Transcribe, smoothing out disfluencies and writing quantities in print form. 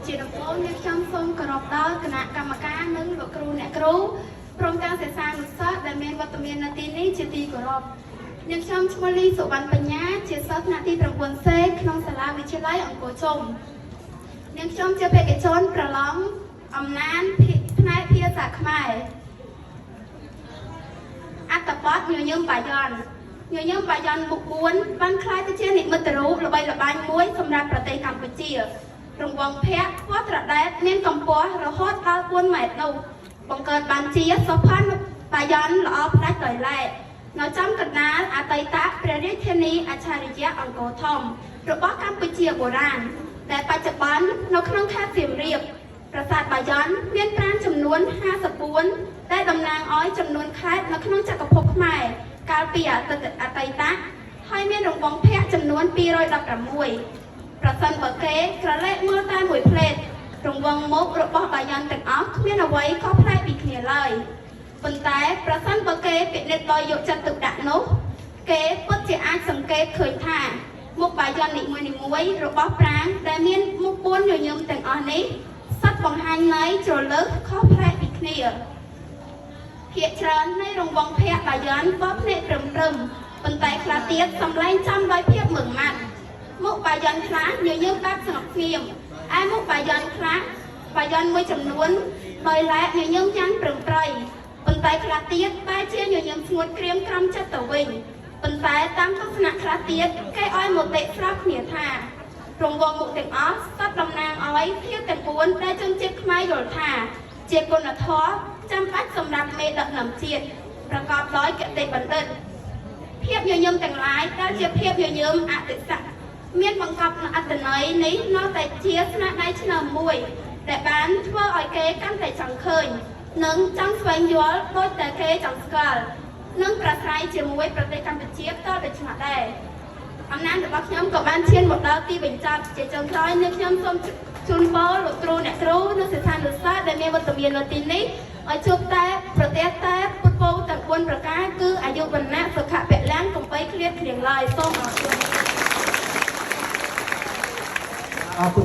ជាដំបូងយើងខ្ញុំសូមគោរពដល់គណៈកម្មការនិងលោកគ្រូអ្នកគ្រូព្រមទាំងសិស្សានុសិស្សដែលមានវត្តមាននៅទីនេះជាទីគោរពយើងខ្ញុំឈ្មោះលីសុវណ្ណបញ្ញាជាសិស្សថ្នាក់ទី9សេក្នុងសាលាវិទ្យាល័យអង្គរជុំយើងខ្ញុំជាបេក្ខជនប្រឡងអំណាចផ្នែកភាសាខ្មែរអត្ថបទញញឹមបាយ័នញញឹមបាយ័នមុខ4បានក្លាយទៅជានិមិត្តរូបល្បីល្បាញមួយសម្រាប់ប្រទេសកម្ពុជារង្វង់ភ័ក្រពណ៌ត្រដែតមានកម្ពស់រហូតដល់4ម៉ែត្រនោះបង្កើតបានជាសុភ័ណ្ឌបាយ័នល្អផ្ដាច់ដោយឡែកនៅចំកណ្ដាលអតីតព្រះរាជធានីអច្ឆរិយៈអង្គរធំរបស់កម្ពុជាបុរាណដែលបច្ចុប្បន្ននៅក្នុងខេត្តសៀមរាបប្រាសាទបាយ័នមានប្រាង្គចំនួន54ដែលតំណាងឲ្យចំនួនខេត្តនៅក្នុងចក្រភពខ្មែរកាលពីអតីតហើយមានរង្វង់ភ័ក្រចំនួន216ប្រសិនបើគេក្រឡេកមើលតែមួយផ្លេតរង្វង់មុខរបស់បាយ័នទាំងអស់គ្មានអ្វីខុសប្លែកពីគ្នាឡើយប៉ុន្តែប្រសិនបើគេពិនិត្យដោយយកចិត្តទុកដាក់នោះគេពិតជាអាចសង្កេតឃើញថាមុខបាយ័ននីមួយៗរបស់ប្រាង្គដែលមានមុខ4ញញឹមទាំងអស់នេះសុទ្ធបង្ហាញន័យជ្រលឹកខុសប្លែកពីគ្នាភាគច្រើននៃរង្វង់ភ័ក្របាយ័នបបភ្នែកព្រឹមប៉ុន្តែខ្លះទៀតសម្លែងចំដោយភាពម៉ឺងម៉ាត់មុខបាយ័នខ្លះញញឹមបែបស្ងប់ស្ងៀមឯមុខបាយ័នខ្លះបាយ័នមួយចំនួនដោយឡែកញញឹមយ៉ាងប្រឹងប្រៃប៉ុន្តែខ្លះទៀតបែរជាញញឹមស្ងួតក្រៀមក្រំចិត្តទៅវិញប៉ុន្តែតាមទស្សនៈខ្លះទៀតគេឲ្យមតិស្រាប់គ្នាថារង្វង់មុខទាំងអស់សុទ្ធតំណាងឲ្យភាពទាំង4ដែលជនជាតិខ្មែរយល់ថាជាគុណធម៌ចាំបាច់សម្រាប់មេដឹកនាំជាតិប្រកបដោយគតិបណ្ឌិតភាពញញឹមទាំងឡាយដែលជាភាពញញឹមអតិស័កមានបង្កប់នៅអត្ថន័យនេះនៅតែជាស្នាដៃឆ្នើមមួយដែលបានធ្វើឲ្យគេកាន់តែចង់ឃើញនិងចង់ស្វែងយល់ដូចតែគេចង់ស្គាល់និងប្រស្រ័យជាមួយប្រទេសកម្ពុជាតទៅឆ្ងាយដែរអំណាចរបស់ខ្ញុំក៏បានឈានមកដល់ទីបញ្ចប់ជាចុងក្រោយនេះខ្ញុំសូមជូនពរលោកគ្រូអ្នកគ្រូនិងសិស្សានុសិស្សដែលមានវត្តមាននៅទីនេះឲ្យជួបតែប្រទេសតែពុទ្ធពោទាំង4ប្រការគឺអាយុវណ្ណៈសុខៈពលៈកំបីឃ្លាតគ្រៀងឡើយសូមអរគុណអរគុណ